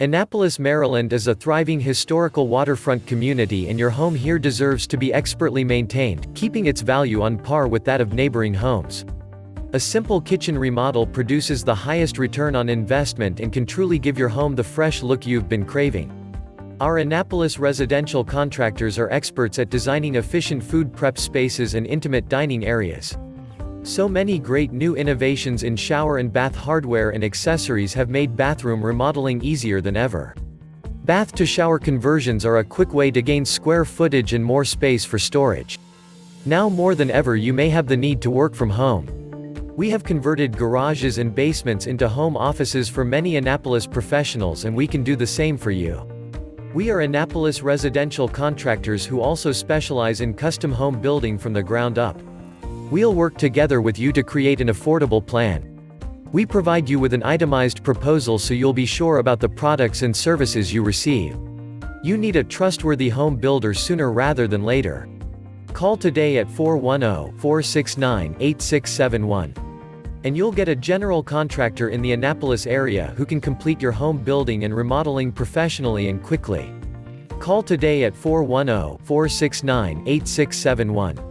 Annapolis, Maryland is a thriving historical waterfront community, and your home here deserves to be expertly maintained, keeping its value on par with that of neighboring homes. A simple kitchen remodel produces the highest return on investment and can truly give your home the fresh look you've been craving. Our Annapolis residential contractors are experts at designing efficient food prep spaces and intimate dining areas. So many great new innovations in shower and bath hardware and accessories have made bathroom remodeling easier than ever. Bath to shower conversions are a quick way to gain square footage and more space for storage. Now more than ever, you may have the need to work from home. We have converted garages and basements into home offices for many Annapolis professionals, and we can do the same for you. We are Annapolis residential contractors who also specialize in custom home building from the ground up. We'll work together with you to create an affordable plan. We provide you with an itemized proposal so you'll be sure about the products and services you receive. You need a trustworthy home builder sooner rather than later. Call today at 410-469-8671. And you'll get a general contractor in the Annapolis area who can complete your home building and remodeling professionally and quickly. Call today at 410-469-8671.